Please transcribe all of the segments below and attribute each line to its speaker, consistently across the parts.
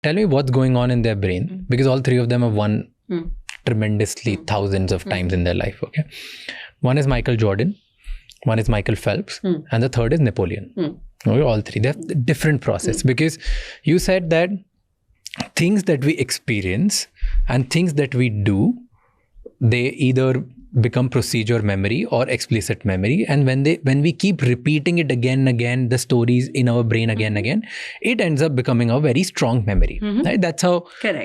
Speaker 1: tell me what's going on in their brain, because all three of them have won tremendously thousands of times in their life. Okay, one is Michael Jordan, one is Michael Phelps, and the third is Napoleon. Okay, all three, they have different process, because you said that things that we experience and things that we do, they either become procedure memory or explicit memory, and when we keep repeating it again and again, the stories in our brain again and again, it ends up becoming a very strong memory. Right? That's how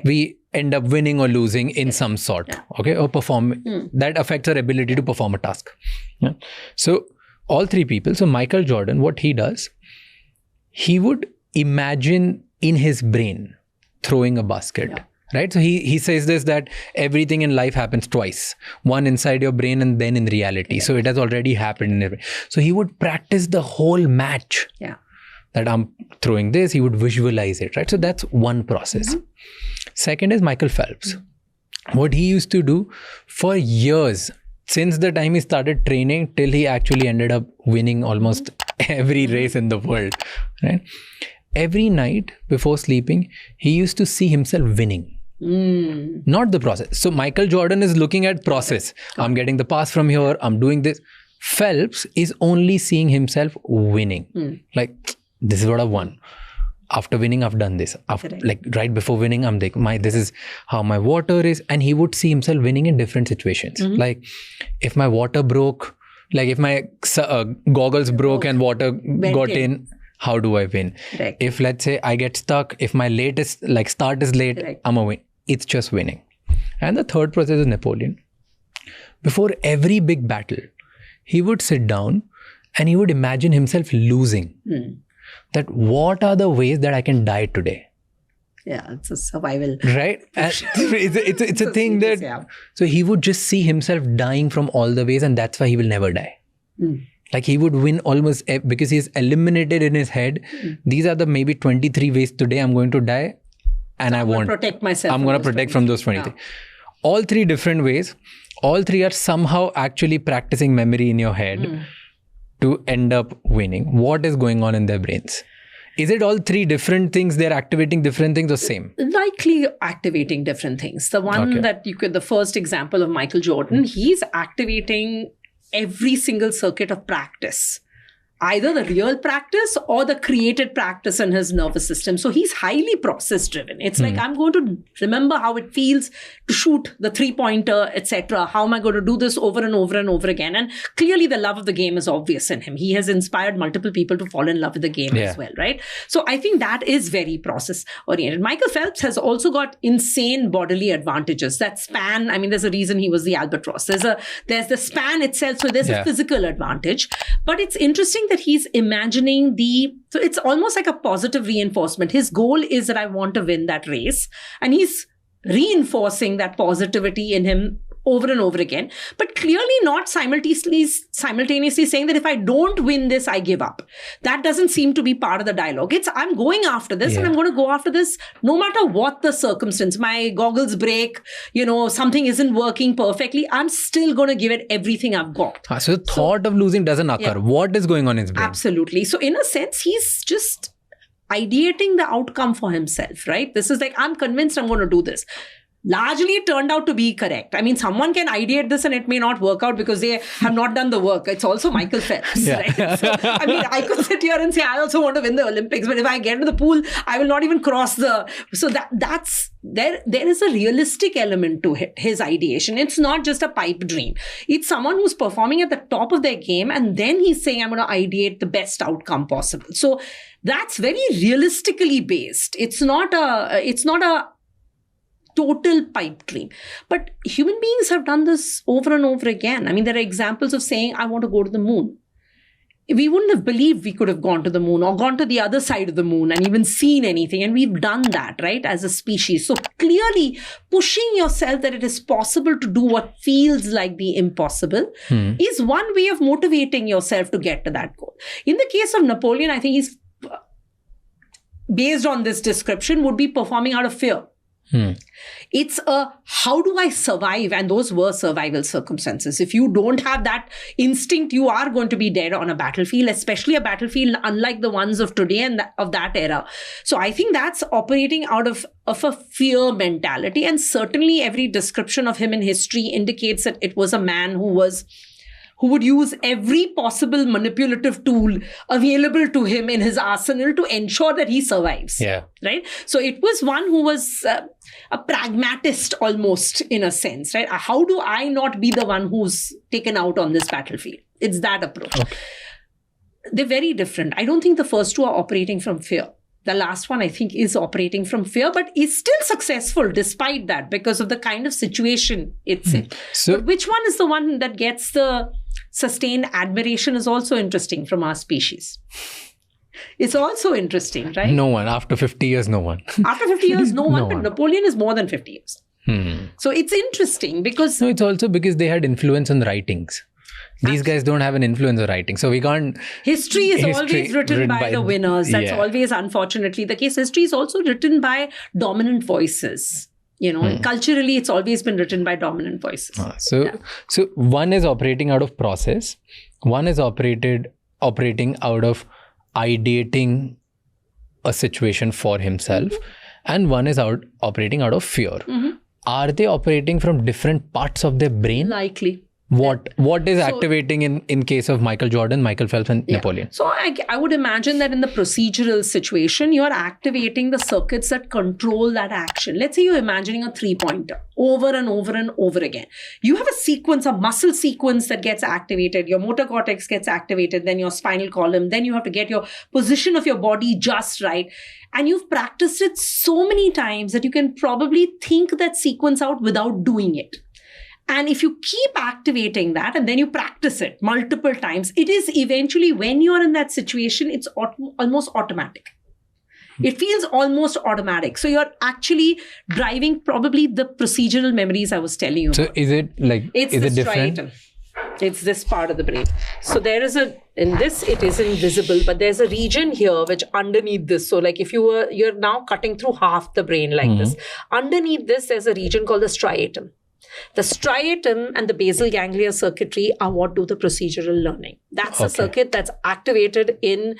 Speaker 1: we end up winning or losing in some sort. Okay, or perform that affects our ability to perform a task. So all three people, so Michael Jordan, what he does, he would imagine in his brain throwing a basket. Right? So he says this, that everything in life happens twice. One inside your brain and then in reality. So it has already happened in your brain. So he would practice the whole match. That I'm throwing this, he would visualize it. Right? So that's one process. Second is Michael Phelps. What he used to do for years, since the time he started training till he actually ended up winning almost every race in the world. Right? Every night before sleeping, he used to see himself winning. Not the process. So Michael Jordan is looking at process. I'm getting the pass from here. I'm doing this. Phelps is only seeing himself winning. Like, this is what I've won. After winning, I've done this. Like right before winning, I'm like, this is how my water is. And he would see himself winning in different situations. Like if my water broke, like if my goggles broke and water got in, how do I win? If let's say I get stuck, if my start is late, I'm a win. It's just winning. And the third process is Napoleon. Before every big battle, he would sit down and he would imagine himself losing. That what are the ways that I can die today?
Speaker 2: It's a survival.
Speaker 1: Right? And it's a thing that... So he would just see himself dying from all the ways, and that's why he will never die. Like he would win almost, because he's eliminated in his head. These are the maybe 23 ways today I'm going to die, and I won't
Speaker 2: protect myself.
Speaker 1: I'm going to protect from those 23. All three different ways. All three are somehow actually practicing memory in your head to end up winning. What is going on in their brains? Is it all three different things? They're activating different things or same?
Speaker 2: Likely activating different things. The one that the first example of Michael Jordan, he's activating every single circuit of practice. Either the real practice or the created practice in his nervous system. So he's highly process driven. It's like, I'm going to remember how it feels to shoot the 3-pointer, etc. How am I going to do this over and over and over again? And clearly the love of the game is obvious in him. He has inspired multiple people to fall in love with the game as well, right? So I think that is very process oriented. Michael Phelps has also got insane bodily advantages. That span, there's a reason he was the albatross. There's the span itself. So there's a physical advantage. But it's interesting that he's imagining so it's almost like a positive reinforcement. His goal is that I want to win that race. And he's reinforcing that positivity in him over and over again, but clearly not simultaneously saying that if I don't win this, I give up. That doesn't seem to be part of the dialogue. It's, I'm going after this and I'm going to go after this no matter what the circumstance. My goggles break, something isn't working perfectly. I'm still going to give it everything I've got.
Speaker 1: So the thought of losing doesn't occur. What is going on in his brain?
Speaker 2: Absolutely. So in a sense, he's just ideating the outcome for himself, right? This is like, I'm convinced I'm going to do this. Largely it turned out to be correct. Someone can ideate this and it may not work out because they have not done the work. It's also Michael Phelps, right? So, I could sit here and say, I also want to win the Olympics, but if I get to the pool, I will not even cross so that's, there is a realistic element to his ideation. It's not just a pipe dream. It's someone who's performing at the top of their game and then he's saying, I'm going to ideate the best outcome possible. So that's very realistically based. It's not a total pipe dream. But human beings have done this over and over again. There are examples of saying, I want to go to the moon. We wouldn't have believed we could have gone to the moon or gone to the other side of the moon and even seen anything. And we've done that, right, as a species. So clearly pushing yourself that it is possible to do what feels like the impossible is one way of motivating yourself to get to that goal. In the case of Napoleon, I think he's, based on this description, would be performing out of fear. It's a, how do I survive? And those were survival circumstances. If you don't have that instinct, you are going to be dead on a battlefield, especially a battlefield unlike the ones of today and of that era. So I think that's operating out of a fear mentality. And certainly every description of him in history indicates that it was a man who would use every possible manipulative tool available to him in his arsenal to ensure that he survives.
Speaker 1: Yeah.
Speaker 2: Right? So it was one who was a pragmatist almost, in a sense, right? How do I not be the one who's taken out on this battlefield? It's that approach. Okay. They're very different. I don't think the first two are operating from fear. The last one, I think, is operating from fear, but is still successful despite that because of the kind of situation it's in. So, but which one is the one that gets the sustained admiration is also interesting from our species. It's also interesting, right?
Speaker 1: No one. After 50 years, no one.
Speaker 2: After 50 years, no one. But Napoleon is more than 50 years. So it's interesting because...
Speaker 1: No, it's also because they had influence on writings. These guys don't have an influence on writing. So we can't...
Speaker 2: History is always written by the winners. That's always, unfortunately, the case. History is also written by dominant voices. You know, and culturally, it's always been written by dominant voices.
Speaker 1: So one is operating out of process. One is operating out of ideating a situation for himself. And one is operating out of fear. Are they operating from different parts of their brain?
Speaker 2: Likely.
Speaker 1: What is activating in case of Michael Jordan, Michael Phelps and Napoleon?
Speaker 2: So I would imagine that in the procedural situation, you're activating the circuits that control that action. Let's say you're imagining a 3-pointer over and over and over again. You have a sequence, a muscle sequence that gets activated. Your motor cortex gets activated, then your spinal column. Then you have to get your position of your body just right. And you've practiced it so many times that you can probably think that sequence out without doing it. And if you keep activating that and then you practice it multiple times, it is eventually, when you're in that situation, it's almost automatic. It feels almost automatic. So you're actually driving probably the procedural memories I was telling you about.
Speaker 1: So is it like, is it different?
Speaker 2: Striatum. It's this part of the brain. So there is in this, it isn't visible, but there's a region here which underneath this. So like if you're now cutting through half the brain like this. Underneath this, there's a region called the striatum. The striatum and the basal ganglia circuitry are what do the procedural learning. That's a circuit that's activated in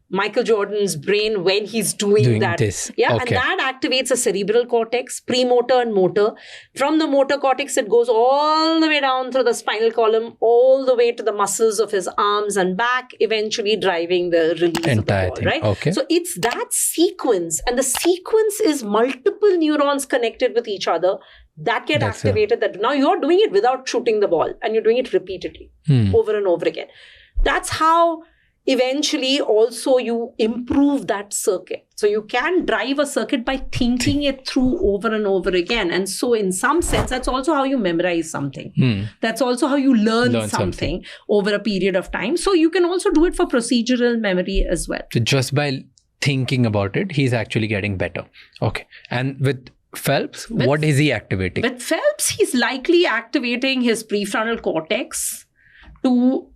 Speaker 2: Michael Jordan's brain when he's doing that.
Speaker 1: This.
Speaker 2: Yeah, and that activates a cerebral cortex, premotor and motor. From the motor cortex, it goes all the way down through the spinal column, all the way to the muscles of his arms and back, eventually driving the release of the ball, right?
Speaker 1: Okay.
Speaker 2: So it's that sequence, and the sequence is multiple neurons connected with each other that get activated. That now you're doing it without shooting the ball, and you're doing it repeatedly over and over again. That's how eventually also you improve that circuit. So you can drive a circuit by thinking it through over and over again. And so in some sense, that's also how you memorize something. That's also how you learn something over a period of time. So you can also do it for procedural memory as well.
Speaker 1: So just by thinking about it, he's actually getting better. Okay. And with Phelps, what is he activating?
Speaker 2: With Phelps, he's likely activating his prefrontal cortex to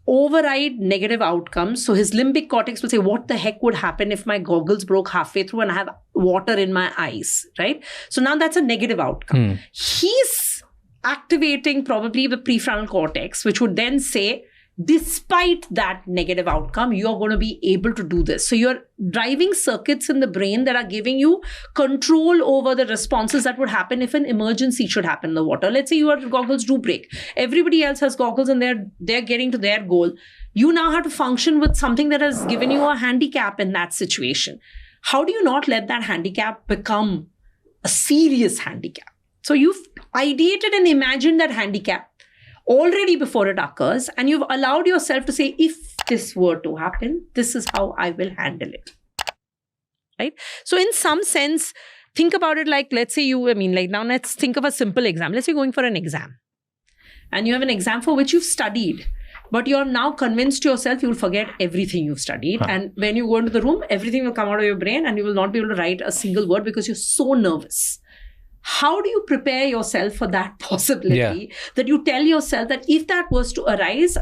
Speaker 2: override negative outcomes. So his limbic cortex will say, what the heck would happen if my goggles broke halfway through and I have water in my eyes, right? So now that's a negative outcome. He's activating probably the prefrontal cortex, which would then say, despite that negative outcome, you're going to be able to do this. So you're driving circuits in the brain that are giving you control over the responses that would happen if an emergency should happen in the water. Let's say your goggles do break. Everybody else has goggles and they're getting to their goal. You now have to function with something that has given you a handicap in that situation. How do you not let that handicap become a serious handicap? So you've ideated and imagined that handicap already before it occurs, and you've allowed yourself to say, if this were to happen, this is how I will handle it. Right? So in some sense, think about it like, let's say now let's think of a simple exam. Let's say you're going for an exam and you have an exam for which you've studied, but you're now convinced yourself you'll forget everything you've studied. And when you go into the room, everything will come out of your brain and you will not be able to write a single word because you're so nervous. How do you prepare yourself for that possibility that you tell yourself that if that was to arise,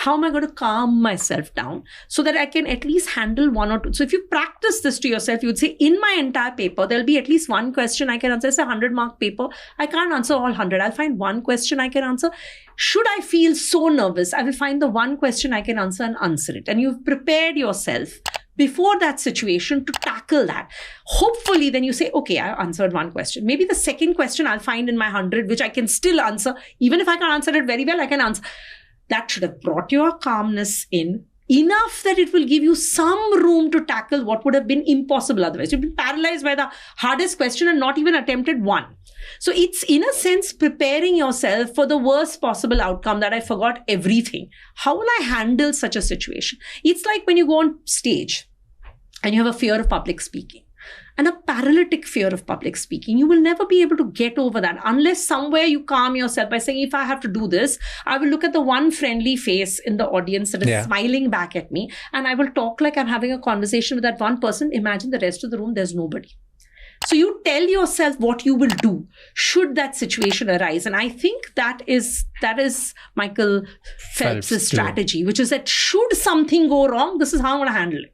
Speaker 2: how am I going to calm myself down so that I can at least handle one or two? So if you practice this to yourself, you would say, in my entire paper, there'll be at least one question I can answer. It's a 100-mark paper. I can't answer all 100. I'll find one question I can answer. Should I feel so nervous, I will find the one question I can answer and answer it. And you've prepared yourself before that situation to tackle that. Hopefully, then you say, okay, I answered one question. Maybe the second question I'll find in my 100, which I can still answer. Even if I can answer it very well, I can answer. That should have brought your calmness in enough that it will give you some room to tackle what would have been impossible otherwise. You've been paralyzed by the hardest question and not even attempted one. So it's, in a sense, preparing yourself for the worst possible outcome, that I forgot everything. How will I handle such a situation? It's like when you go on stage and you have a fear of public speaking and a paralytic fear of public speaking. You will never be able to get over that unless somewhere you calm yourself by saying, if I have to do this, I will look at the one friendly face in the audience that is smiling back at me, and I will talk like I'm having a conversation with that one person. Imagine the rest of the room, there's nobody. So you tell yourself what you will do should that situation arise. And I think that is Michael Phelps' strategy, which is that should something go wrong, this is how I'm going to handle it.